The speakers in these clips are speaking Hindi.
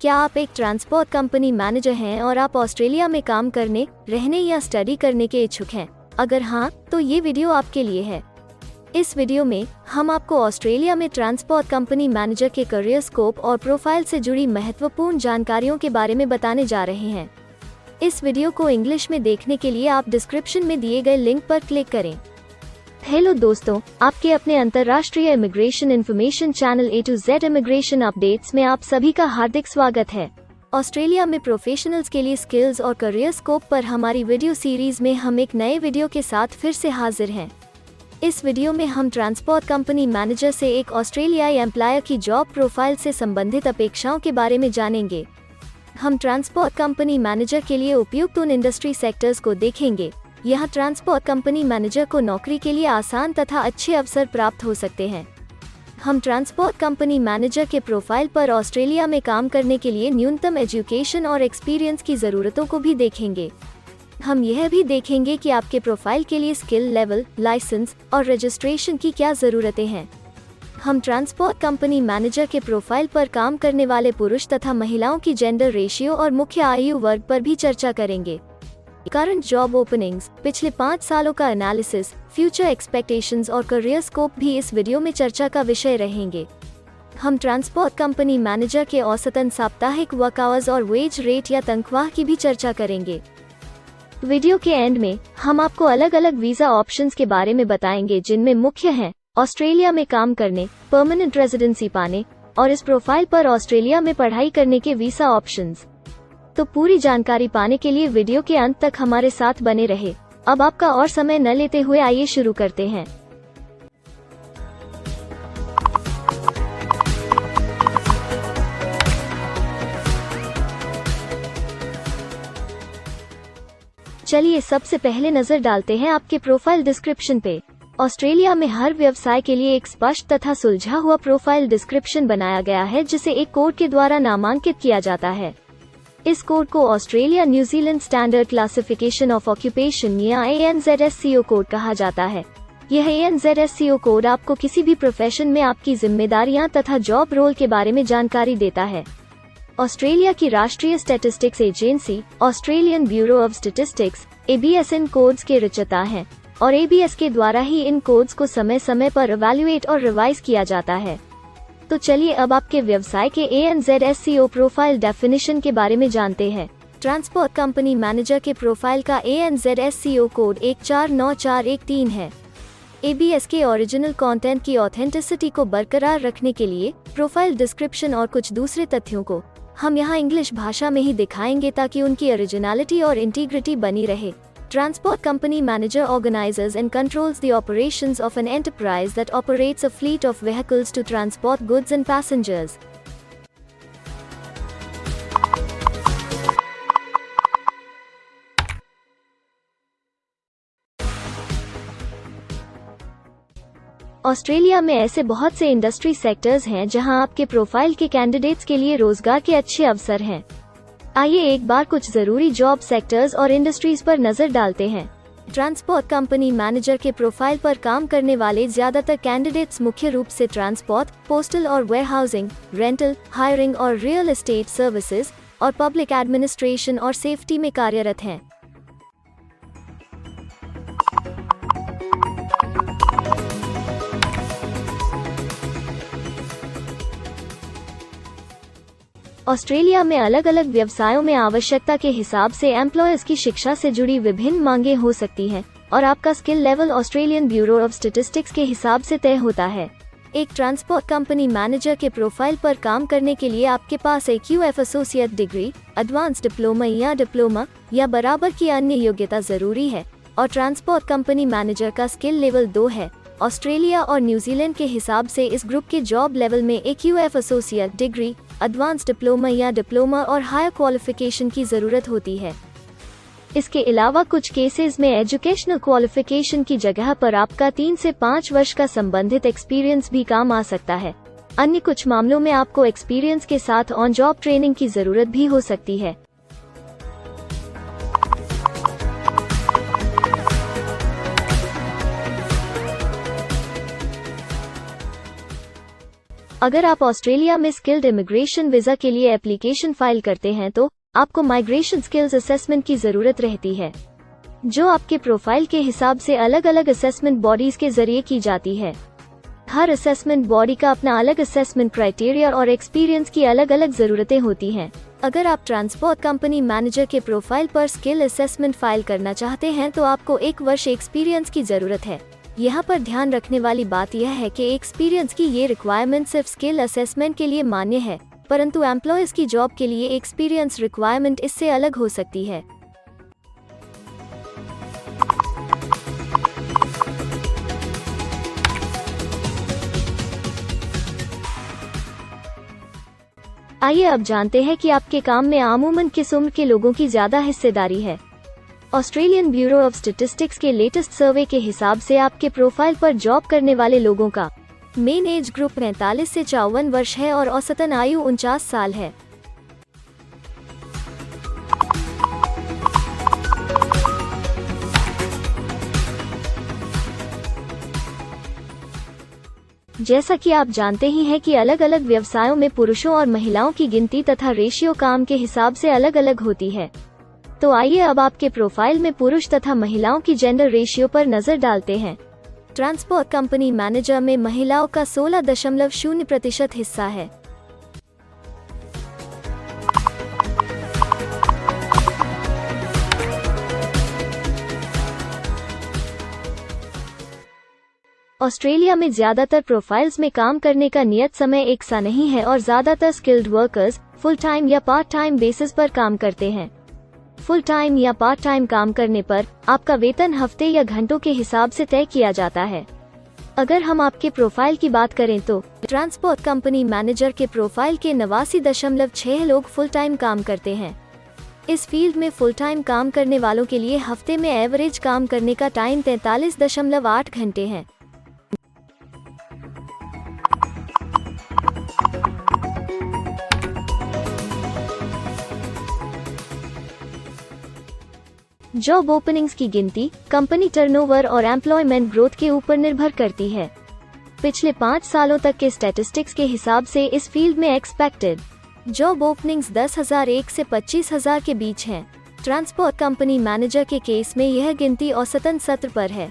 क्या आप एक ट्रांसपोर्ट कंपनी मैनेजर हैं और आप ऑस्ट्रेलिया में काम करने, रहने या स्टडी करने के इच्छुक हैं? अगर हाँ, तो ये वीडियो आपके लिए है। इस वीडियो में हम आपको ऑस्ट्रेलिया में ट्रांसपोर्ट कंपनी मैनेजर के करियर स्कोप और प्रोफाइल से जुड़ी महत्वपूर्ण जानकारियों के बारे में बताने जा रहे हैं। इस वीडियो को इंग्लिश में देखने के लिए आप डिस्क्रिप्शन में दिए गए लिंक पर क्लिक करें। हेलो दोस्तों, आपके अपने अंतर्राष्ट्रीय immigration information channel A to Z immigration updates में आप सभी का हार्दिक स्वागत है। ऑस्ट्रेलिया में प्रोफेशनल्स के लिए स्किल्स और करियर स्कोप पर हमारी वीडियो सीरीज में हम एक नए वीडियो के साथ फिर से हाजिर हैं। इस वीडियो में हम ट्रांसपोर्ट कंपनी मैनेजर से एक ऑस्ट्रेलियाई एम्प्लॉयर की जॉब प्रोफाइल से संबंधित अपेक्षाओं के बारे में जानेंगे। हम ट्रांसपोर्ट कंपनी मैनेजर के लिए उपयुक्त उन इंडस्ट्री सेक्टर्स को देखेंगे। यहाँ ट्रांसपोर्ट कंपनी मैनेजर को नौकरी के लिए आसान तथा अच्छे अवसर प्राप्त हो सकते हैं। हम ट्रांसपोर्ट कंपनी मैनेजर के प्रोफाइल पर ऑस्ट्रेलिया में काम करने के लिए न्यूनतम एजुकेशन और एक्सपीरियंस की ज़रूरतों को भी देखेंगे। हम यह भी देखेंगे कि आपके प्रोफाइल के लिए स्किल लेवल, लाइसेंस और रजिस्ट्रेशन की क्या ज़रूरतें हैं। हम ट्रांसपोर्ट कंपनी मैनेजर के प्रोफाइल पर काम करने वाले पुरुष तथा महिलाओं की जेंडर रेशियो और मुख्य आयु वर्ग पर भी चर्चा करेंगे। करंट जॉब ओपनिंग्स, पिछले 5 सालों का एनालिसिस, फ्यूचर एक्सपेक्टेशंस और करियर स्कोप भी इस वीडियो में चर्चा का विषय रहेंगे। हम ट्रांसपोर्ट कंपनी मैनेजर के औसतन साप्ताहिक वर्क आवर्स और वेज रेट या तनख्वाह की भी चर्चा करेंगे। वीडियो के एंड में हम आपको अलग अलग वीजा ऑप्शंस के बारे में बताएंगे, जिनमें मुख्य हैं ऑस्ट्रेलिया में काम करने, परमानेंट रेजिडेंसी पाने और इस प्रोफाइल पर ऑस्ट्रेलिया में पढ़ाई करने के वीजा ऑप्शंस। तो पूरी जानकारी पाने के लिए वीडियो के अंत तक हमारे साथ बने रहे। अब आपका और समय न लेते हुए आइए शुरू करते हैं। चलिए सबसे पहले नजर डालते हैं आपके प्रोफाइल डिस्क्रिप्शन पे। ऑस्ट्रेलिया में हर व्यवसाय के लिए एक स्पष्ट तथा सुलझा हुआ प्रोफाइल डिस्क्रिप्शन बनाया गया है, जिसे एक कोड के द्वारा नामांकित किया जाता है। इस कोड को Australia New Zealand standard classification of occupation या ANZSCO कोड कहा जाता है। यह ANZSCO कोड आपको किसी भी प्रोफेशन में आपकी जिम्मेदारियां तथा जॉब रोल के बारे में जानकारी देता है। ऑस्ट्रेलिया की राष्ट्रीय statistics agency Australian bureau of statistics ABS in codes के रचयिता हैं और ABS के द्वारा ही इन कोड्स को समय समय पर इवैल्यूएट और रिवाइज किया जाता है। तो चलिए अब आपके व्यवसाय के ANZSCO प्रोफाइल डेफिनेशन के बारे में जानते हैं। ट्रांसपोर्ट कंपनी मैनेजर के प्रोफाइल का ANZSCO कोड 149413 है। ABS के ओरिजिनल कंटेंट की ऑथेंटिसिटी को बरकरार रखने के लिए प्रोफाइल डिस्क्रिप्शन और कुछ दूसरे तथ्यों को हम यहाँ इंग्लिश भाषा में ही दिखाएंगे, ताकि उनकी ओरिजिनलिटी और इंटीग्रिटी बनी रहे। Transport company manager organizes and controls the operations of an enterprise that operates a fleet of vehicles to transport goods and passengers. Australia में ऐसे बहुत से इंडस्ट्री सेक्टर्स हैं जहां आपके प्रोफाइल के कैंडिडेट्स के लिए रोजगार के अच्छे अवसर हैं। आइए एक बार कुछ जरूरी जॉब सेक्टर्स और इंडस्ट्रीज पर नजर डालते हैं। ट्रांसपोर्ट कंपनी मैनेजर के प्रोफाइल पर काम करने वाले ज्यादातर कैंडिडेट्स मुख्य रूप से ट्रांसपोर्ट, पोस्टल और वेयरहाउसिंग, रेंटल, हायरिंग और रियल एस्टेट सर्विसेज और पब्लिक एडमिनिस्ट्रेशन और सेफ्टी में कार्यरत हैं। ऑस्ट्रेलिया में अलग अलग व्यवसायों में आवश्यकता के हिसाब से एम्प्लॉयर्स की शिक्षा से जुड़ी विभिन्न मांगें हो सकती हैं और आपका skill level Australian bureau of statistics के हिसाब से तय होता है। एक ट्रांसपोर्ट कंपनी मैनेजर के प्रोफाइल पर काम करने के लिए आपके पास एक QF associate degree, advance diploma या बराबर की अन्य योग्यता जरूरी है और ट्रांसपोर्ट कंपनी मैनेजर का स्किल लेवल 2 है। ऑस्ट्रेलिया और न्यूजीलैंड के हिसाब से इस ग्रुप के जॉब लेवल में एक QF associate degree, advance diploma और हायर क्वालिफिकेशन की जरूरत होती है। इसके अलावा कुछ केसेस में एजुकेशनल क्वालिफिकेशन की जगह पर आपका 3 से 5 वर्ष का संबंधित एक्सपीरियंस भी काम आ सकता है। अन्य कुछ मामलों में आपको एक्सपीरियंस के साथ ऑन जॉब ट्रेनिंग की जरूरत भी हो सकती है। अगर आप ऑस्ट्रेलिया में स्किल्ड इमिग्रेशन वीजा के लिए एप्लीकेशन फाइल करते हैं तो आपको माइग्रेशन स्किल्स असेसमेंट की जरूरत रहती है, जो आपके प्रोफाइल के हिसाब से अलग अलग असेसमेंट बॉडीज के जरिए की जाती है। हर असेसमेंट बॉडी का अपना अलग असेसमेंट क्राइटेरिया और एक्सपीरियंस की अलग अलग जरूरतें होती हैं। अगर आप ट्रांसपोर्ट कंपनी मैनेजर के प्रोफाइल पर स्किल असेसमेंट फाइल करना चाहते हैं तो आपको 1 वर्ष एक्सपीरियंस की जरूरत है। यहाँ पर ध्यान रखने वाली बात यह है कि एक्सपीरियंस की ये रिक्वायरमेंट सिर्फ स्किल असेसमेंट के लिए मान्य है, परंतु एम्प्लॉयज की जॉब के लिए एक्सपीरियंस रिक्वायरमेंट इससे अलग हो सकती है। आइए अब जानते हैं कि आपके काम में आमूमन किस उम्र के लोगों की ज्यादा हिस्सेदारी है। ऑस्ट्रेलियन ब्यूरो ऑफ स्टैटिस्टिक्स के लेटेस्ट सर्वे के हिसाब से आपके प्रोफाइल पर जॉब करने वाले लोगों का मेन एज ग्रुप 45 से 54 वर्ष है और औसतन आयु 49 साल है। जैसा कि आप जानते ही हैं कि अलग अलग व्यवसायों में पुरुषों और महिलाओं की गिनती तथा रेशियो काम के हिसाब से अलग अलग होती है। तो आइए अब आपके प्रोफाइल में पुरुष तथा महिलाओं की जेंडर रेशियो पर नजर डालते हैं। ट्रांसपोर्ट कंपनी मैनेजर में महिलाओं का 16.0% हिस्सा है। ऑस्ट्रेलिया में ज्यादातर प्रोफाइल्स में काम करने का नियत समय एक सा नहीं है और ज्यादातर स्किल्ड वर्कर्स फुल टाइम या पार्ट टाइम बेसिस पर काम करते हैं। फुल टाइम या पार्ट टाइम काम करने पर आपका वेतन हफ्ते या घंटों के हिसाब से तय किया जाता है। अगर हम आपके प्रोफाइल की बात करें तो ट्रांसपोर्ट कंपनी मैनेजर के प्रोफाइल के 89.6 लोग फुल टाइम काम करते हैं। इस फील्ड में फुल टाइम काम करने वालों के लिए हफ्ते में एवरेज काम करने का टाइम 43.8 घंटे है। जॉब ओपनिंग्स की गिनती कंपनी टर्नओवर और एम्प्लॉयमेंट ग्रोथ के ऊपर निर्भर करती है। पिछले 5 सालों तक के स्टैटिस्टिक्स के हिसाब से इस फील्ड में एक्सपेक्टेड जॉब ओपनिंग्स 10,001 से 25,000 के बीच हैं। ट्रांसपोर्ट कंपनी मैनेजर के केस में यह गिनती औसतन 17 पर है।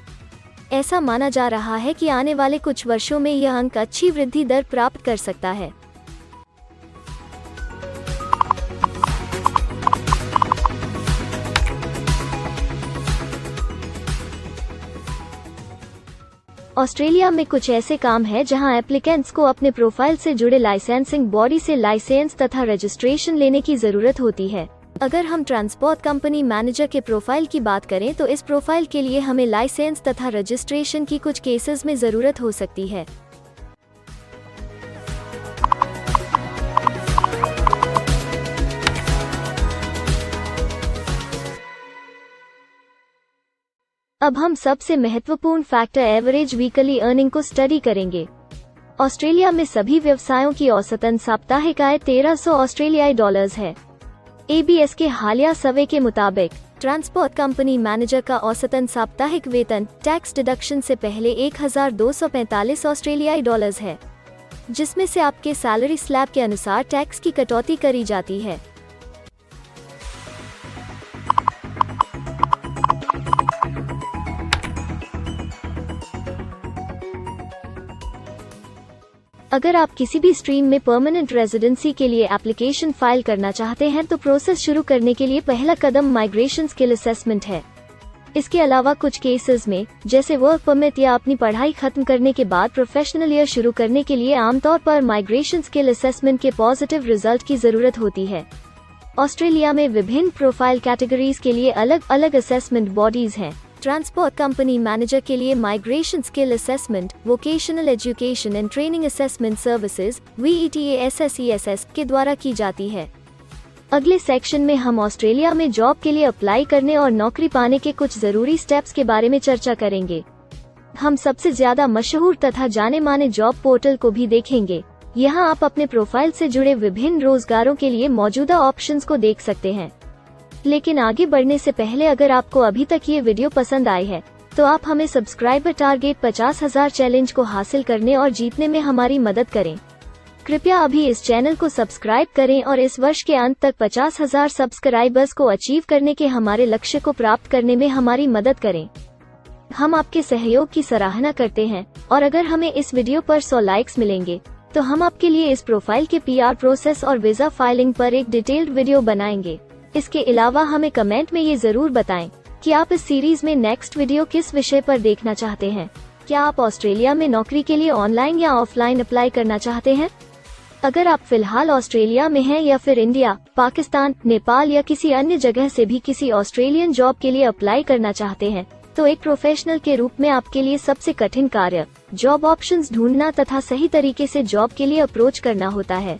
ऐसा माना जा रहा है कि आने वाले कुछ वर्षों में यह अंक अच्छी वृद्धि दर प्राप्त कर सकता है। ऑस्ट्रेलिया में कुछ ऐसे काम हैं जहां एप्लीकेंट्स को अपने प्रोफाइल से जुड़े लाइसेंसिंग बॉडी से लाइसेंस तथा रजिस्ट्रेशन लेने की जरूरत होती है। अगर हम ट्रांसपोर्ट कंपनी मैनेजर के प्रोफाइल की बात करें तो इस प्रोफाइल के लिए हमें लाइसेंस तथा रजिस्ट्रेशन की कुछ केसेस में जरूरत हो सकती है। अब हम सबसे महत्वपूर्ण फैक्टर एवरेज वीकली अर्निंग को स्टडी करेंगे। ऑस्ट्रेलिया में सभी व्यवसायों की औसतन साप्ताहिक आय 1300 ऑस्ट्रेलियाई डॉलर्स है। ABS के हालिया सर्वे के मुताबिक ट्रांसपोर्ट कंपनी मैनेजर का औसतन साप्ताहिक वेतन टैक्स डिडक्शन से पहले 1245 ऑस्ट्रेलियाई डॉलर्स है, जिसमें से आपके सैलरी स्लैब के अनुसार टैक्स की कटौती करी जाती है। अगर आप किसी भी स्ट्रीम में परमानेंट रेजिडेंसी के लिए एप्लीकेशन फाइल करना चाहते हैं तो प्रोसेस शुरू करने के लिए पहला कदम माइग्रेशन स्किल असेसमेंट है। इसके अलावा कुछ केसेस में जैसे वर्क परमिट या अपनी पढ़ाई खत्म करने के बाद प्रोफेशनल ईयर शुरू करने के लिए आमतौर पर माइग्रेशन स्किल असेसमेंट के पॉजिटिव रिजल्ट की जरूरत होती है। ऑस्ट्रेलिया में विभिन्न प्रोफाइल कैटेगरीज के लिए अलग अलग असेसमेंट बॉडीज हैं। ट्रांसपोर्ट कंपनी मैनेजर के लिए migration skill assessment vocational education and training assessment services VETASSESS के द्वारा की जाती है। अगले सेक्शन में हम ऑस्ट्रेलिया में जॉब के लिए अप्लाई करने और नौकरी पाने के कुछ जरूरी स्टेप्स के बारे में चर्चा करेंगे। हम सबसे ज्यादा मशहूर तथा जाने माने जॉब पोर्टल को भी देखेंगे। यहाँ आप अपने प्रोफाइल से जुड़े विभिन्न रोजगारों के लिए मौजूदा ऑप्शंस को देख सकते हैं। लेकिन आगे बढ़ने से पहले अगर आपको अभी तक ये वीडियो पसंद आई है तो आप हमें सब्सक्राइबर टारगेट 50,000 चैलेंज को हासिल करने और जीतने में हमारी मदद करें। कृपया अभी इस चैनल को सब्सक्राइब करें और इस वर्ष के अंत तक 50,000 सब्सक्राइबर्स को अचीव करने के हमारे लक्ष्य को प्राप्त करने में हमारी मदद करें। हम आपके सहयोग की सराहना करते हैं और अगर हमें इस वीडियो पर 100 लाइक्स मिलेंगे तो हम आपके लिए इस प्रोफाइल के PR प्रोसेस और वीजा फाइलिंग पर एक डिटेल्ड वीडियो बनाएंगे। इसके अलावा हमें कमेंट में ये जरूर बताएं कि आप इस सीरीज में नेक्स्ट वीडियो किस विषय पर देखना चाहते हैं। क्या आप ऑस्ट्रेलिया में नौकरी के लिए ऑनलाइन या ऑफलाइन अप्लाई करना चाहते हैं? अगर आप फिलहाल ऑस्ट्रेलिया में हैं या फिर इंडिया, पाकिस्तान, नेपाल या किसी अन्य जगह से भी किसी ऑस्ट्रेलियन जॉब के लिए अप्लाई करना चाहते हैं, तो एक प्रोफेशनल के रूप में आपके लिए सबसे कठिन कार्य जॉब ऑप्शंस ढूंढना तथा सही तरीके से जॉब के लिए अप्रोच करना होता है।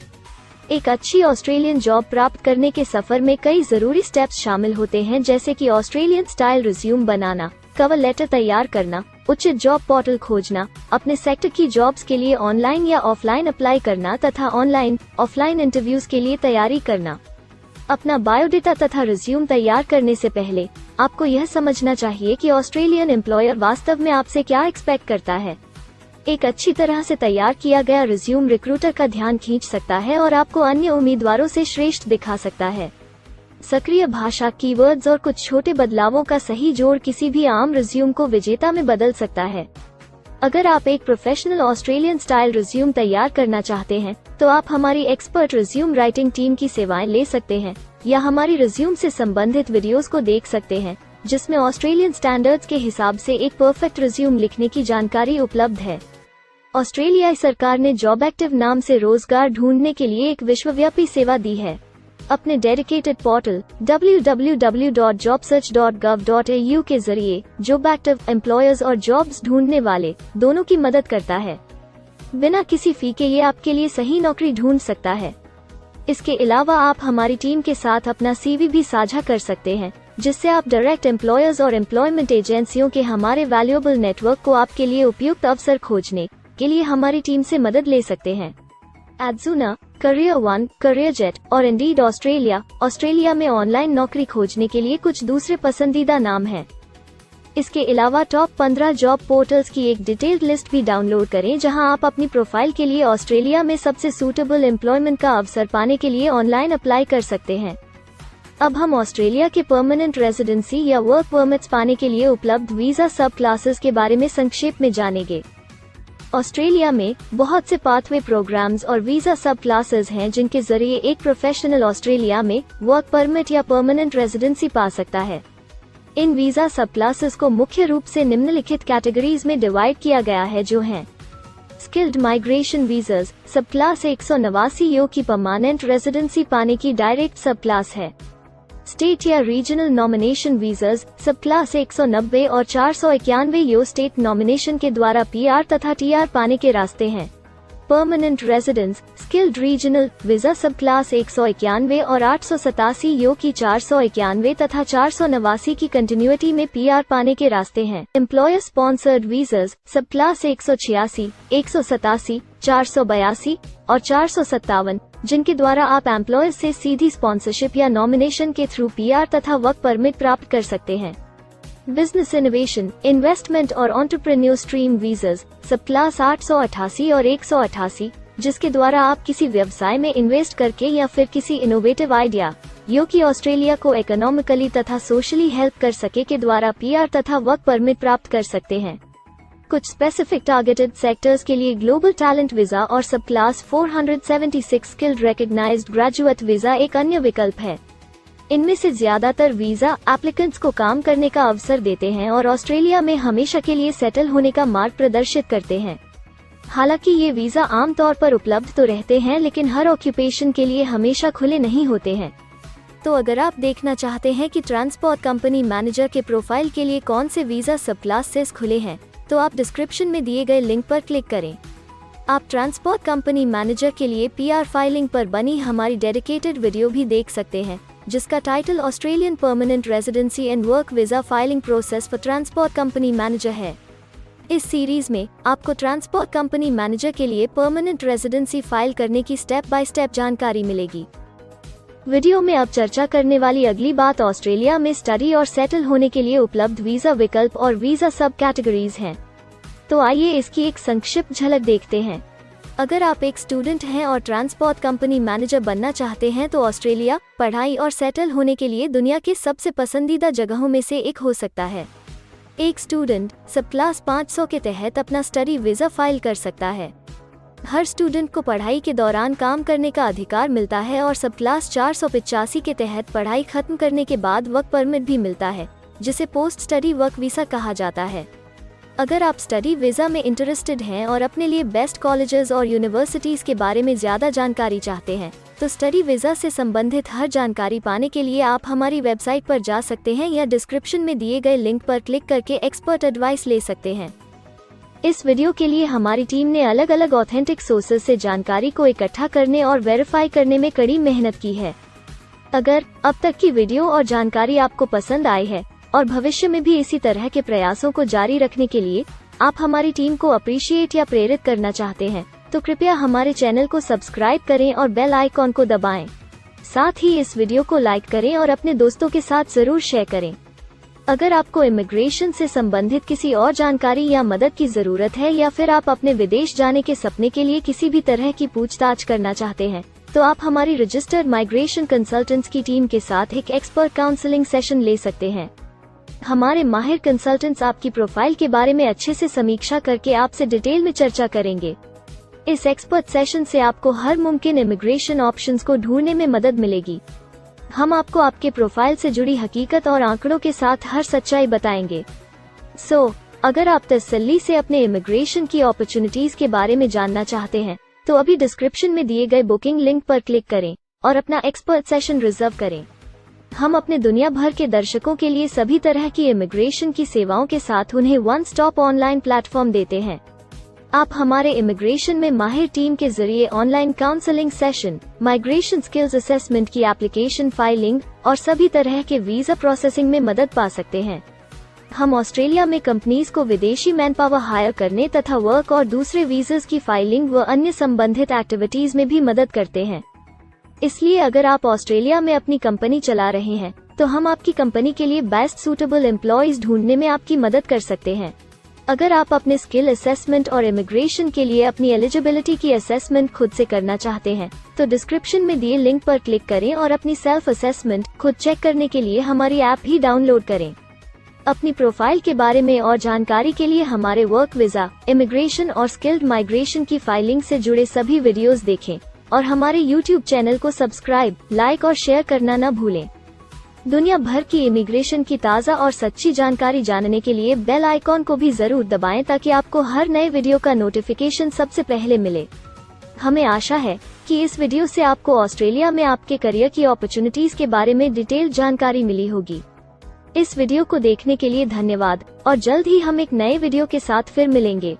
एक अच्छी ऑस्ट्रेलियन जॉब प्राप्त करने के सफर में कई जरूरी स्टेप्स शामिल होते हैं, जैसे कि ऑस्ट्रेलियन स्टाइल रिज्यूम बनाना, कवर लेटर तैयार करना, उचित जॉब पोर्टल खोजना, अपने सेक्टर की जॉब्स के लिए ऑनलाइन या ऑफलाइन अप्लाई करना तथा ऑनलाइन ऑफलाइन इंटरव्यूज के लिए तैयारी करना। अपना बायोडेटा तथा रिज्यूम तैयार करने से पहले आपको यह समझना चाहिए कि ऑस्ट्रेलियन एम्प्लॉयर वास्तव में आपसे क्या एक्सपेक्ट करता है। एक अच्छी तरह से तैयार किया गया रिज्यूम रिक्रूटर का ध्यान खींच सकता है और आपको अन्य उम्मीदवारों से श्रेष्ठ दिखा सकता है। सक्रिय भाषा, कीवर्ड्स और कुछ छोटे बदलावों का सही जोड़ किसी भी आम रिज्यूम को विजेता में बदल सकता है। अगर आप एक प्रोफेशनल ऑस्ट्रेलियन स्टाइल रिज्यूम तैयार करना चाहते हैं, तो आप हमारी एक्सपर्ट रिज्यूम राइटिंग टीम की सेवाएं ले सकते हैं या हमारी रिज्यूम से संबंधित वीडियोस को देख सकते हैं, जिसमें ऑस्ट्रेलियन स्टैंडर्ड्स के हिसाब से एक परफेक्ट रिज्यूम लिखने की जानकारी उपलब्ध है। ऑस्ट्रेलियाई सरकार ने जॉब एक्टिव नाम से रोजगार ढूंढने के लिए एक विश्वव्यापी सेवा दी है। अपने डेडिकेटेड पोर्टल www.jobsearch.gov.au के जरिए जॉब एक्टिव एम्प्लॉयर्स और जॉब्स ढूंढने वाले दोनों की मदद करता है। बिना किसी फी के ये आपके लिए सही नौकरी ढूंढ सकता है। इसके अलावा आप हमारी टीम के साथ अपना CV भी साझा कर सकते हैं, जिससे आप डायरेक्ट एम्प्लॉयर्स और एम्प्लॉयमेंट एजेंसियों के हमारे वैल्यूएबल नेटवर्क को आपके लिए उपयुक्त अवसर खोजने के लिए हमारी टीम से मदद ले सकते हैं। एडजूना, करियर वन, करियर जेट और इंडीड ऑस्ट्रेलिया में ऑनलाइन नौकरी खोजने के लिए कुछ दूसरे पसंदीदा नाम हैं। इसके अलावा टॉप 15 जॉब पोर्टल्स की एक डिटेल्ड लिस्ट भी डाउनलोड करें, जहां आप अपनी प्रोफाइल के लिए ऑस्ट्रेलिया में सबसे सूटेबल एम्प्लॉयमेंट का अवसर पाने के लिए ऑनलाइन अप्लाई कर सकते हैं। अब हम ऑस्ट्रेलिया के परमानेंट रेजिडेंसी या वर्क परमिट्स पाने के लिए उपलब्ध वीजा सब क्लासेस के बारे में संक्षेप में जानेंगे। ऑस्ट्रेलिया में बहुत से पाथवे प्रोग्राम्स और वीजा सब क्लासेस हैं, जिनके जरिए एक प्रोफेशनल ऑस्ट्रेलिया में वर्क परमिट या परमानेंट रेजिडेंसी पा सकता है। इन वीजा सब क्लासेस को मुख्य रूप से निम्नलिखित कैटेगरीज में डिवाइड किया गया है, जो हैं स्किल्ड माइग्रेशन वीजास सब क्लास 189 यो की परमानेंट रेजिडेंसी पाने की डायरेक्ट सब क्लास है। स्टेट या रीजनल नॉमिनेशन वीजास सब क्लास 190 और 491 यो स्टेट नॉमिनेशन के द्वारा PR तथा TR पाने के रास्ते हैं। Permanent residence skilled regional visa सब क्लास 191 और 887 यो की 491 तथा 489 की कंटिन्यूटी में PR पाने के रास्ते हैं। एम्प्लॉयर स्पॉन्सर्ड वीजास सब क्लास 186, 187, 482 और 457, जिनके द्वारा आप एम्प्लॉयर से सीधी स्पॉन्सरशिप या नॉमिनेशन के थ्रू PR तथा वर्क परमिट प्राप्त कर सकते हैं। बिजनेस इनोवेशन, इन्वेस्टमेंट और एंटरप्रेन्योर स्ट्रीम वीजास सब क्लास 888 और 188, जिसके द्वारा आप किसी व्यवसाय में इन्वेस्ट करके या फिर किसी इनोवेटिव आइडिया यो कि ऑस्ट्रेलिया को इकोनॉमिकली तथा सोशली हेल्प कर सके के द्वारा PR तथा वर्क परमिट प्राप्त कर सकते हैं। कुछ स्पेसिफिक टारगेटेड सेक्टर्स के लिए ग्लोबल टैलेंट वीजा और सब class 476 skilled recognised graduate visa एक अन्य विकल्प है। इनमें से ज्यादातर वीजा एप्लीकेंट्स को काम करने का अवसर देते हैं और ऑस्ट्रेलिया में हमेशा के लिए सेटल होने का मार्ग प्रदर्शित करते हैं। हालांकि ये वीजा आमतौर पर उपलब्ध तो रहते हैं, लेकिन हर ऑक्यूपेशन के लिए हमेशा खुले नहीं होते हैं। तो अगर आप देखना चाहते हैं कि ट्रांसपोर्ट कंपनी मैनेजर के प्रोफाइल के लिए कौन से वीजा सब क्लासेस खुले हैं, तो आप डिस्क्रिप्शन में दिए गए लिंक पर क्लिक करें। आप ट्रांसपोर्ट कंपनी मैनेजर के लिए PR फाइलिंग पर बनी हमारी डेडिकेटेड वीडियो भी देख सकते हैं, जिसका title Australian permanent residency and work visa filing process for transport company manager है। इस सीरीज में आपको ट्रांसपोर्ट कंपनी मैनेजर के लिए परमानेंट रेजिडेंसी फाइल करने की स्टेप बाय स्टेप जानकारी मिलेगी। वीडियो में अब चर्चा करने वाली अगली बात ऑस्ट्रेलिया में स्टडी और सेटल होने के लिए उपलब्ध वीजा विकल्प और वीजा सब कैटेगरीज हैं। तो आइए इसकी एक संक्षिप्त झलक देखते हैं। अगर आप एक स्टूडेंट हैं और ट्रांसपोर्ट कंपनी मैनेजर बनना चाहते हैं तो ऑस्ट्रेलिया पढ़ाई और सेटल होने के लिए दुनिया के सबसे पसंदीदा जगहों में से एक हो सकता है। एक स्टूडेंट सब क्लास 500 के तहत अपना स्टडी वीज़ा फाइल कर सकता है। हर स्टूडेंट को पढ़ाई के दौरान काम करने का अधिकार मिलता है और सब क्लास 485 के तहत पढ़ाई खत्म करने के बाद वर्क परमिट भी मिलता है, जिसे पोस्ट स्टडी वर्क वीज़ा कहा जाता है। अगर आप स्टडी वीज़ा में इंटरेस्टेड हैं और अपने लिए बेस्ट कॉलेजेस और यूनिवर्सिटीज़ के बारे में ज़्यादा जानकारी चाहते हैं, तो स्टडी वीज़ा से संबंधित हर जानकारी पाने के लिए आप हमारी वेबसाइट पर जा सकते हैं या डिस्क्रिप्शन में दिए गए लिंक पर क्लिक करके एक्सपर्ट एडवाइस ले सकते हैं। इस वीडियो के लिए हमारी टीम ने अलग अलग ऑथेंटिक सोर्सेज से जानकारी को इकट्ठा करने और वेरीफाई करने में कड़ी मेहनत की है। अगर अब तक की वीडियो और जानकारी आपको पसंद आई है और भविष्य में भी इसी तरह के प्रयासों को जारी रखने के लिए आप हमारी टीम को अप्रिशिएट या प्रेरित करना चाहते हैं, तो कृपया हमारे चैनल को सब्सक्राइब करें और बेल आइकॉन को दबाएं। साथ ही इस वीडियो को लाइक करें और अपने दोस्तों के साथ जरूर शेयर करें। अगर आपको इमिग्रेशन से संबंधित किसी और जानकारी या मदद की जरूरत है या फिर आप अपने विदेश जाने के सपने के लिए किसी भी तरह की पूछताछ करना चाहते हैं, तो आप हमारी रजिस्टर्ड माइग्रेशन कंसल्टेंट्स की टीम के साथ एक एक्सपर्ट काउंसलिंग सेशन ले सकते हैं। हमारे माहिर कंसल्टेंट्स आपकी प्रोफाइल के बारे में अच्छे से समीक्षा करके आपसे डिटेल में चर्चा करेंगे। इस एक्सपर्ट सेशन से आपको हर मुमकिन इमिग्रेशन ऑप्शंस को ढूंढने में मदद मिलेगी। हम आपको आपके प्रोफाइल से जुड़ी हकीकत और आंकड़ों के साथ हर सच्चाई बताएंगे। अगर आप तसल्ली से अपने इमिग्रेशन की अपॉर्चुनिटीज के बारे में जानना चाहते हैं, तो अभी डिस्क्रिप्शन में दिए गए बुकिंग लिंक पर क्लिक करें और अपना एक्सपर्ट सेशन रिजर्व करें। हम अपने दुनिया भर के दर्शकों के लिए सभी तरह की इमिग्रेशन की सेवाओं के साथ उन्हें वन स्टॉप ऑनलाइन प्लेटफॉर्म देते हैं। आप हमारे इमिग्रेशन में माहिर टीम के जरिए online counselling session, migration skills assessment की एप्लीकेशन फाइलिंग और सभी तरह के वीजा प्रोसेसिंग में मदद पा सकते हैं। हम ऑस्ट्रेलिया में कंपनीज को विदेशी मैन पावर हायर करने तथा वर्क और दूसरे वीजास की फाइलिंग व अन्य संबंधित एक्टिविटीज में भी मदद करते हैं। इसलिए अगर आप ऑस्ट्रेलिया में अपनी कंपनी चला रहे हैं, तो हम आपकी कंपनी के लिए बेस्ट सूटेबल एम्प्लॉयज ढूंढने में आपकी मदद कर सकते हैं। अगर आप अपने स्किल असेसमेंट और इमिग्रेशन के लिए अपनी एलिजिबिलिटी की असेसमेंट खुद से करना चाहते हैं, तो डिस्क्रिप्शन में दिए लिंक पर क्लिक करें और अपनी सेल्फ असेसमेंट खुद चेक करने के लिए हमारी ऐप ही डाउनलोड करें। अपनी प्रोफाइल के बारे में और जानकारी के लिए हमारे वर्क वीजा, इमिग्रेशन और स्किल्ड माइग्रेशन की फाइलिंग से जुड़े सभी वीडियोस देखें और हमारे YouTube चैनल को सब्सक्राइब, लाइक और शेयर करना न भूलें। दुनिया भर की इमिग्रेशन की ताज़ा और सच्ची जानकारी जानने के लिए बेल आइकॉन को भी जरूर दबाएं ताकि आपको हर नए वीडियो का नोटिफिकेशन सबसे पहले मिले। हमें आशा है कि इस वीडियो से आपको ऑस्ट्रेलिया में आपके करियर की अपॉर्चुनिटीज के बारे में डिटेल जानकारी मिली होगी। इस वीडियो को देखने के लिए धन्यवाद और जल्द ही हम एक नए वीडियो के साथ फिर मिलेंगे।